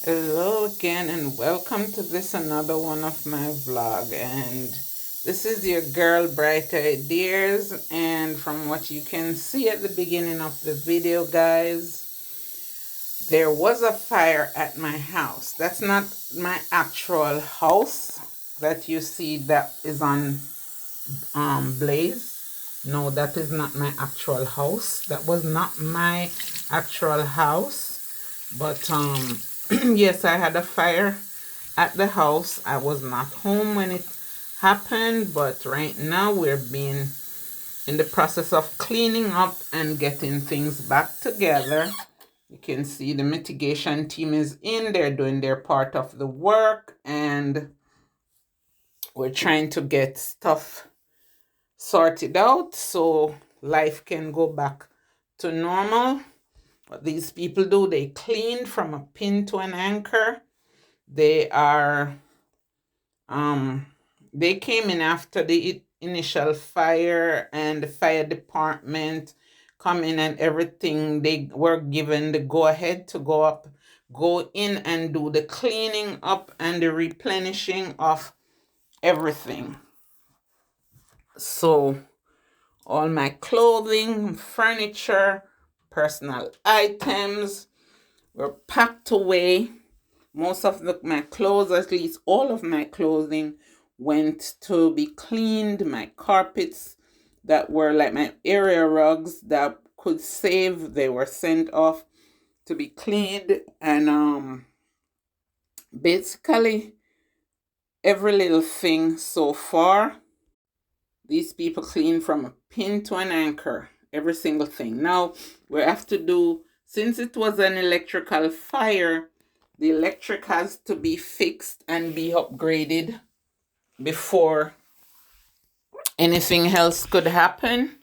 Hello again and welcome to this another one of my vlog, and this is your girl Bright Ideas. And from what you can see at the beginning of the video, guys, there was a fire at my house. That's not my actual house that you see that is on blaze. No, that is not my actual house. That was not my actual house. But yes, I had a fire at the house. I was not home when it happened, but right now we're being in the process of cleaning up and getting things back together. You can see the mitigation team is in there doing their part of the work, and we're trying to get stuff sorted out so life can go back to normal. What these people do, they cleaned from a pin to an anchor. They are they came in after the initial fire, and the fire department come in and everything. They were given the go ahead to go in and do the cleaning up and the replenishing of everything. So all my clothing, furniture, personal items were packed away. Most of my clothes, at least all of my clothing, went to be cleaned. My carpets that were like my area rugs that could save, they were sent off to be cleaned. And basically every little thing so far, these people clean from a pin to an anchor, every single thing. Now we have to do, since it was an electrical fire, the electric has to be fixed and be upgraded before anything else could happen.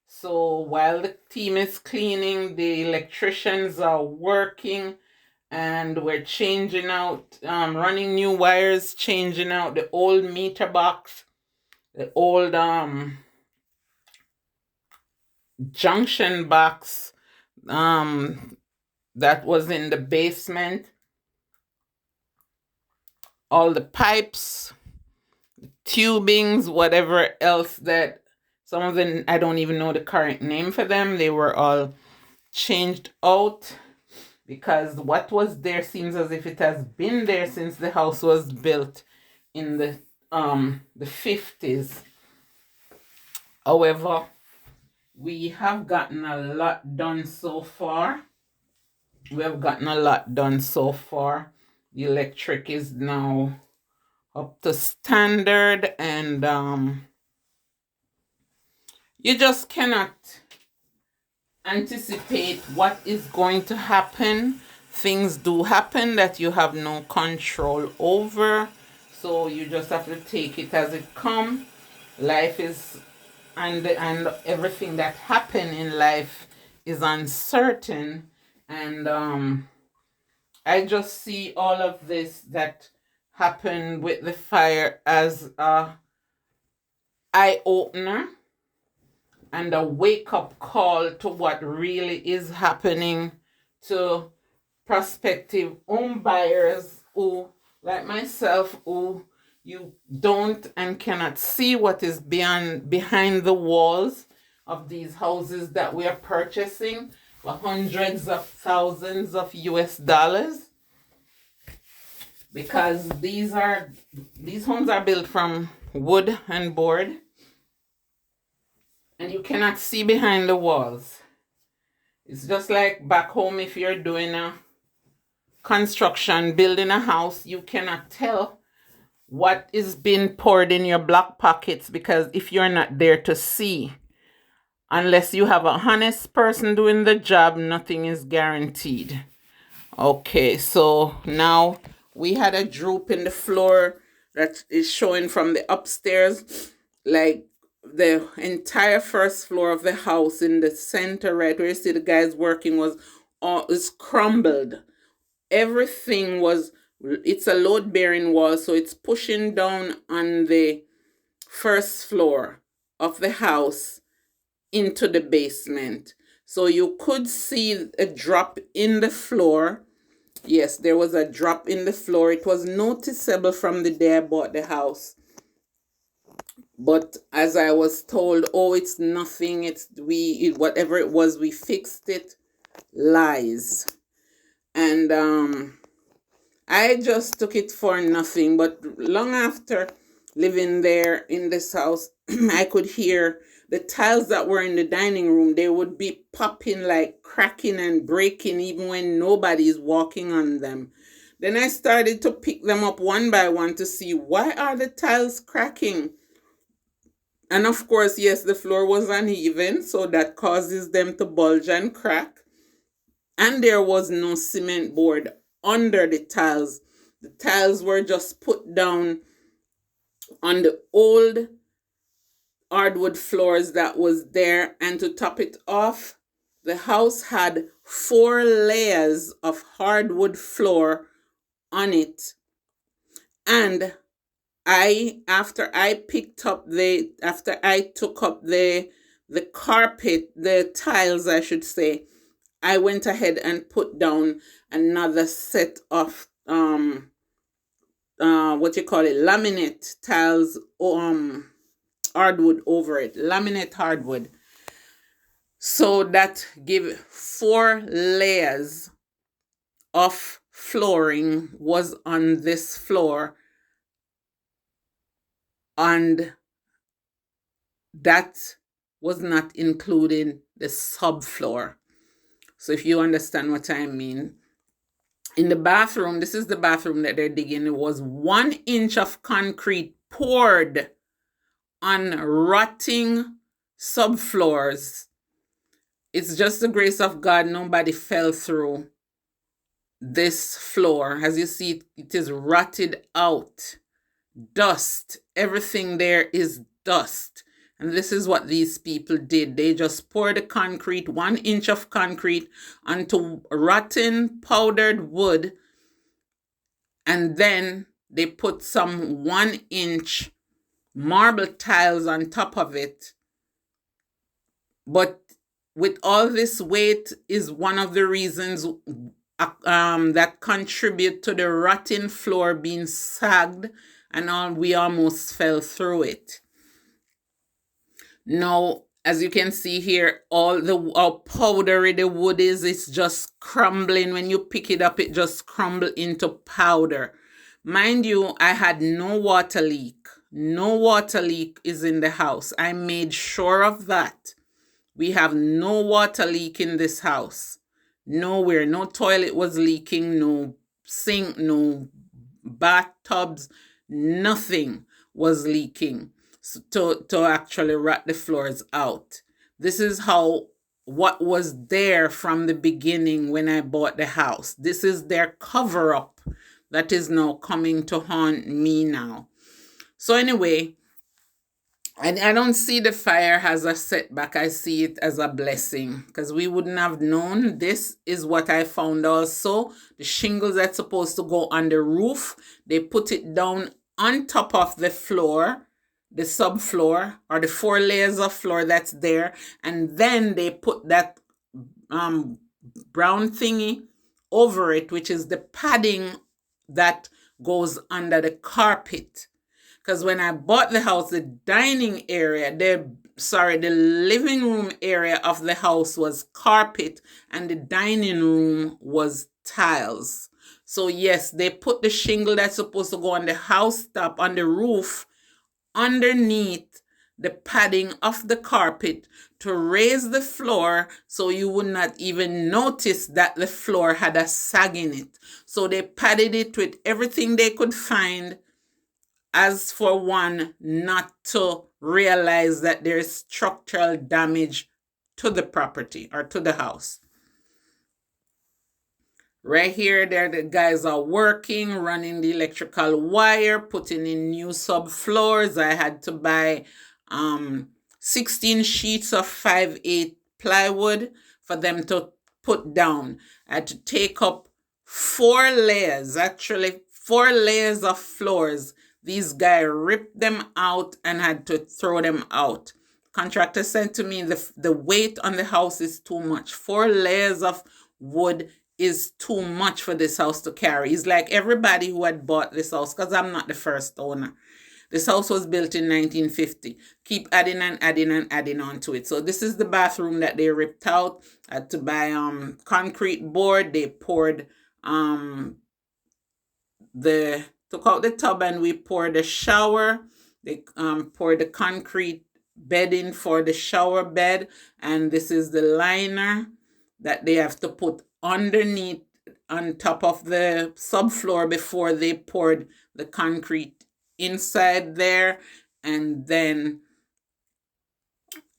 So while the team is cleaning, the electricians are working, and we're changing out, running new wires, changing out the old meter box, the old junction box that was in the basement, all the pipes, tubings, whatever else that, some of them I don't even know the correct name for them. They were all changed out because what was there seems as if it has been there since the house was built in the 50s. However, we have gotten a lot done so far. We have gotten a lot done so far. The electric is now up to standard, and you just cannot anticipate what is going to happen. Things do happen that you have no control over, so you just have to take it as it comes. Life is, and everything that happen in life is uncertain, and I just see all of this that happened with the fire as a eye opener and a wake up call to what really is happening to prospective home buyers who, like myself, who you don't and cannot see what is behind the walls of these houses that we are purchasing for hundreds of thousands of US dollars, because these homes are built from wood and board, and you cannot see behind the walls. It's just like back home, if you're doing a construction, building a house, you cannot tell what is being poured in your black pockets, because if you're not there to see, unless you have a honest person doing the job, nothing is guaranteed. Okay, so now we had a droop in the floor that is showing from the upstairs, like the entire first floor of the house in the center, right where you see the guys working, was all is crumbled. Everything was, it's a load bearing wall, so it's pushing down on the first floor of the house into the basement. So you could see a drop in the floor, Yes, there was a drop in the floor. It was noticeable from the day I bought the house. But as I was told, oh, it's nothing. Whatever it was, we fixed it. Lies. And I just took it for nothing. But long after living there in this house, I could hear the tiles that were in the dining room. They would be popping, like cracking and breaking, even when nobody's walking on them. Then I started to pick them up one by one to see, why are the tiles cracking? And of course, yes, the floor was uneven, so that causes them to bulge and crack. And there was no cement board under the tiles. The tiles were just put down on the old hardwood floors that was there. And to top it off, the house had 4 layers of hardwood floor on it. And after I took up the carpet, the tiles, I should say, I went ahead and put down another set of laminate tiles, hardwood over it, laminate hardwood. So that give 4 layers of flooring was on this floor, and that was not including the subfloor. So if you understand what I mean. In the bathroom, this is the bathroom that they're digging. It was 1 inch of concrete poured on rotting subfloors. It's just the grace of God nobody fell through this floor. As you see, it is rotted out. Dust. Everything there is dust. And this is what these people did. They just poured the concrete, 1 inch of concrete, onto rotten powdered wood. And then they put some 1 inch marble tiles on top of it. But with all this weight is one of the reasons that contribute to the rotten floor being sagged, and we almost fell through it. Now, as you can see here, how powdery the wood is, it's just crumbling. When you pick it up, it just crumbles into powder. Mind you, I had no water leak. No water leak is in the house. I made sure of that. We have no water leak in this house. Nowhere. No toilet was leaking, no sink, no bathtubs, nothing was leaking to actually rot the floors out. This is what was there from the beginning when I bought the house. This is their cover-up that is now coming to haunt me now. So anyway, I don't see the fire as a setback. I see it as a blessing, because we wouldn't have known. This is what I found also. The shingles that's supposed to go on the roof, they put it down on top of the floor, the subfloor, or the 4 layers of floor that's there. And then they put that brown thingy over it, which is the padding that goes under the carpet. Because when I bought the house, the dining area, the living room area of the house was carpet, and the dining room was tiles. So yes, they put the shingle that's supposed to go on the house top, on the roof, underneath the padding of the carpet to raise the floor, so you would not even notice that the floor had a sag in it. So they padded it with everything they could find, as for one not to realize that there's structural damage to the property or to the house. Right here, there the guys are working, running the electrical wire, putting in new subfloors. I had to buy 16 sheets of 5/8 plywood for them to put down. I had to take up 4 layers, actually 4 layers of floors. These guys ripped them out and had to throw them out. Contractor said to me, the weight on the house is too much. 4 layers of wood is too much for this house to carry. It's like everybody who had bought this house, because I'm not the first owner. This house was built in 1950. Keep adding and adding and adding on to it. So this is the bathroom that they ripped out. I had to buy concrete board. They poured took out the tub, and we poured the shower. They poured the concrete bedding for the shower bed, and this is the liner that they have to put underneath on top of the subfloor before they poured the concrete inside there. And then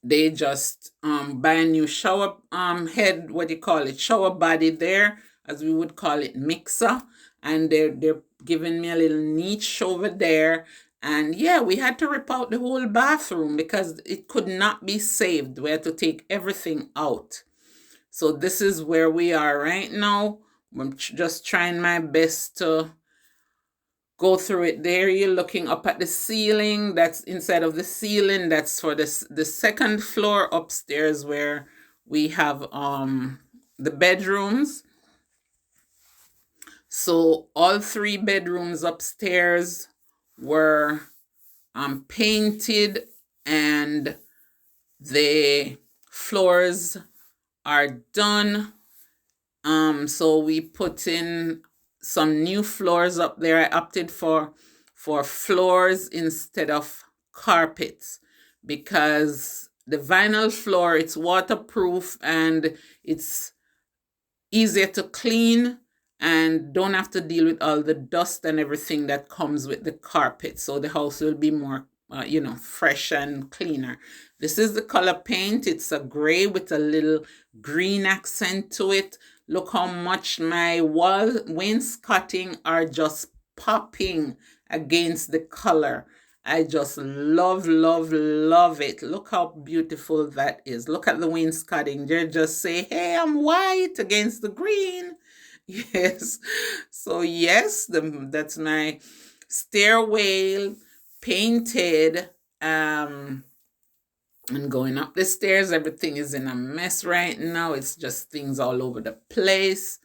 they just buy a new shower head, what do you call it, shower body there, as we would call it, mixer. And they're giving me a little niche over there. And yeah, we had to rip out the whole bathroom because it could not be saved. We had to take everything out. So this is where we are right now. I'm just trying my best to go through it. There you're looking up at the ceiling. That's inside of the ceiling. That's for the second floor upstairs, where we have the bedrooms. So all 3 bedrooms upstairs were painted, and the floors are done. So we put in some new floors up there. I opted for floors instead of carpets, because the vinyl floor, it's waterproof and it's easier to clean, and don't have to deal with all the dust and everything that comes with the carpet. So the house will be more, fresh and cleaner. This is the color paint. It's a gray with a little green accent to it. Look how much my wainscoting are just popping against the color. I just love, love, love it. Look how beautiful that is. Look at the wainscoting. They just say, hey, I'm white against the green. Yes. So yes, that's my stairway painted. And going up the stairs, everything is in a mess right now. It's just things all over the place.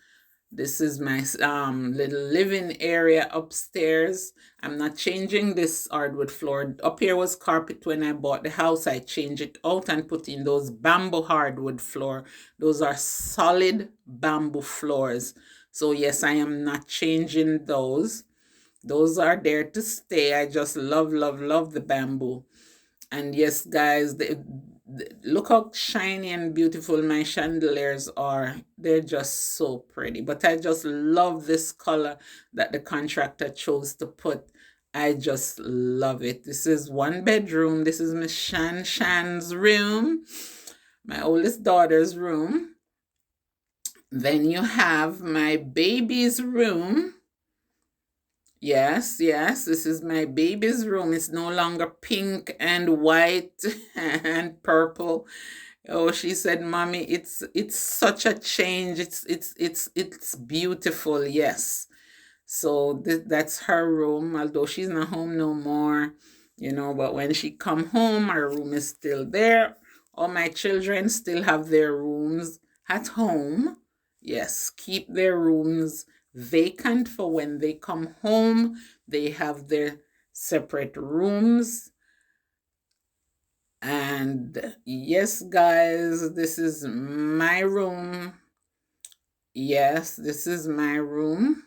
This is my little living area upstairs. I'm not changing this hardwood floor. Up here was carpet when I bought the house. I changed it out and put in those bamboo hardwood floor. Those are solid bamboo floors. So yes, I am not changing those. Those are there to stay. I just love, love, love the bamboo. And yes, guys, look how shiny and beautiful my chandeliers are. They're just so pretty. But I just love this color that the contractor chose to put. I just love it. This is 1 bedroom. This is Miss Shan's room, my oldest daughter's room. Then you have my baby's room. Yes, this is my baby's room. It's no longer pink and white and purple. Oh, she said, Mommy, it's such a change. It's beautiful. Yes. So that's her room, although she's not home no more, but when she come home, her room is still there. All my children still have their rooms at home. Yes, keep their rooms vacant for when they come home. They have their separate rooms. And yes, guys, this is my room. Yes, this is my room.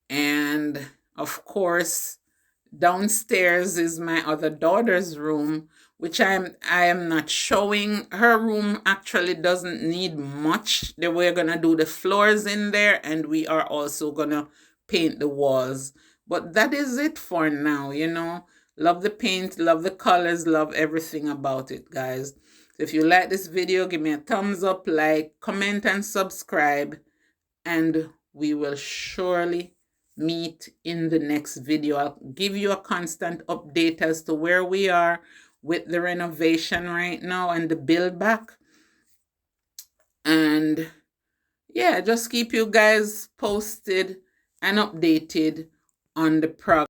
And of course, downstairs is my other daughter's room, which I am not showing. Her room actually doesn't need much. We're gonna do the floors in there, and we are also gonna paint the walls. But that is it for now, Love the paint, love the colors, love everything about it, guys. If you like this video, give me a thumbs up, like, comment, and subscribe. And we will surely meet in the next video. I'll give you a constant update as to where we are with the renovation right now and the build back. And yeah, just keep you guys posted and updated on the progress.